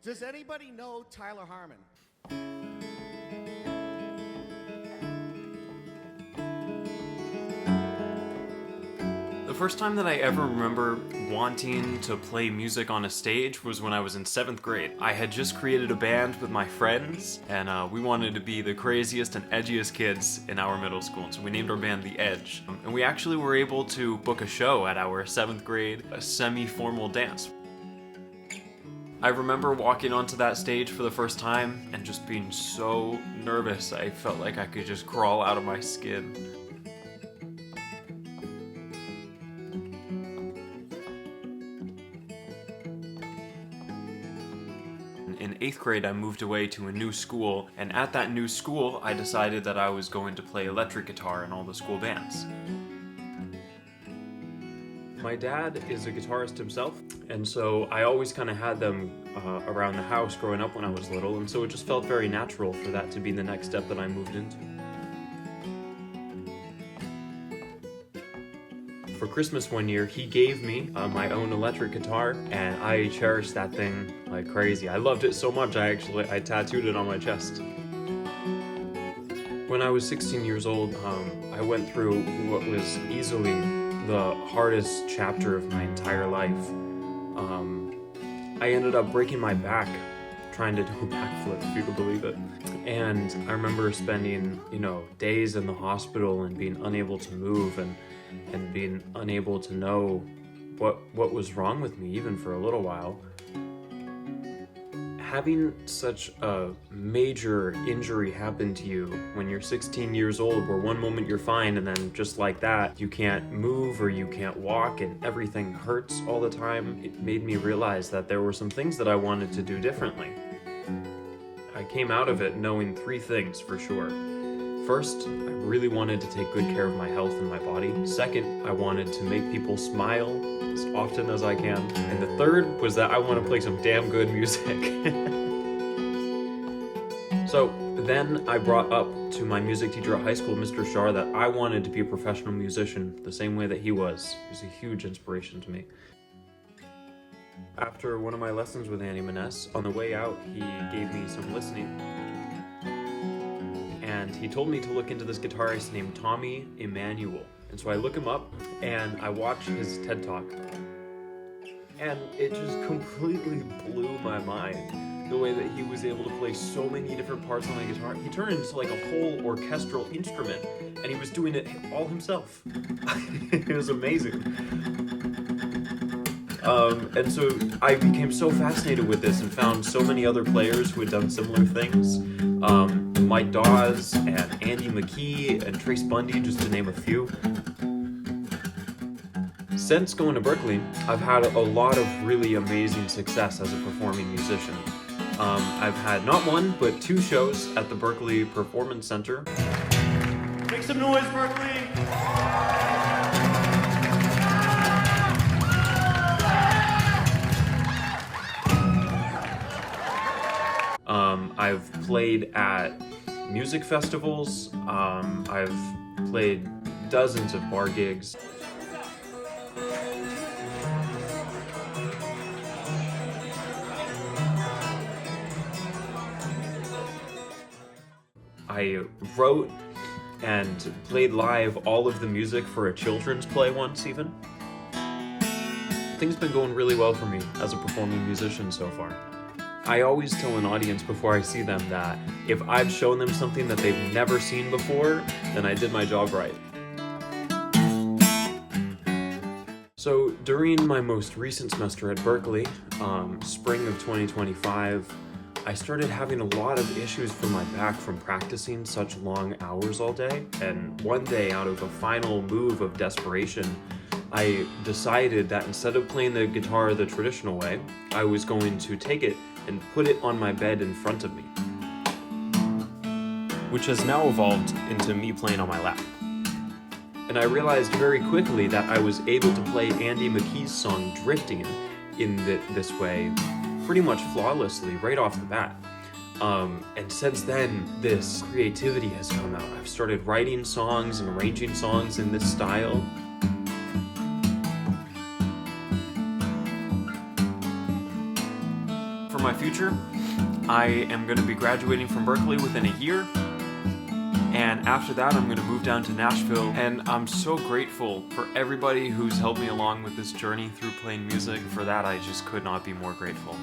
Does anybody know Tyler Harmon? The first time that I ever remember wanting to play music on a stage was when I was in 7th grade. I had just created a band with my friends, and we wanted to be the craziest and edgiest kids in our middle school, and so we named our band The Edge. And we actually were able to book a show at our 7th grade semi-formal dance. I remember walking onto that stage for the first time and just being so nervous. I felt like I could just crawl out of my skin. In 8th grade, I moved away to a new school, and at that new school, I decided that I was going to play electric guitar in all the school bands. My dad is a guitarist himself, and so I always kind of had them around the house growing up when I was little, and so it just felt very natural for that to be the next step that I moved into. For Christmas one year, he gave me my own electric guitar, and I cherished that thing like crazy. I loved it so much, I tattooed it on my chest. When I was 16 years old, I went through what was easily the hardest chapter of my entire life. I ended up breaking my back trying to do a backflip, if you could believe it. And I remember spending, days in the hospital and being unable to move and being unable to know what was wrong with me, even for a little while. Having such a major injury happen to you when you're 16 years old, where one moment you're fine and then just like that, you can't move or you can't walk and everything hurts all the time, it made me realize that there were some things that I wanted to do differently. I came out of it knowing 3 things for sure. First, I really wanted to take good care of my health and my body. Second, I wanted to make people smile as often as I can. And the third was that I want to play some damn good music. So then I brought up to my music teacher at high school, Mr. Shar, that I wanted to be a professional musician the same way that he was. He was a huge inspiration to me. After one of my lessons with Andy Maness, on the way out, he gave me some listening. And he told me to look into this guitarist named Tommy Emmanuel. And so I look him up and I watch his TED Talk. And it just completely blew my mind, the way that he was able to play so many different parts on the guitar. He turned it into like a whole orchestral instrument, and he was doing it all himself. It was amazing. And so I became so fascinated with this and found so many other players who had done similar things. Mike Dawes and Andy McKee and Trace Bundy, just to name a few. Since going to Berklee, I've had a lot of really amazing success as a performing musician. I've had not 1, but 2 shows at the Berklee Performance Center. Make some noise, Berklee! I've played at music festivals. I've played dozens of bar gigs. I wrote and played live all of the music for a children's play once even. Things have been going really well for me as a performing musician so far. I always tell an audience before I see them that if I've shown them something that they've never seen before, then I did my job right. So during my most recent semester at Berklee, spring of 2025, I started having a lot of issues for my back from practicing such long hours all day. And one day, out of a final move of desperation, I decided that instead of playing the guitar the traditional way, I was going to take it and put it on my bed in front of me, which has now evolved into me playing on my lap. And I realized very quickly that I was able to play Andy McKee's song Drifting in this way pretty much flawlessly right off the bat. And since then, this creativity has come out. I've started writing songs and arranging songs in this style. For my future. I am going to be graduating from Berkeley within a year. And after that, I'm going to move down to Nashville. And I'm so grateful for everybody who's helped me along with this journey through playing music. For that, I just could not be more grateful.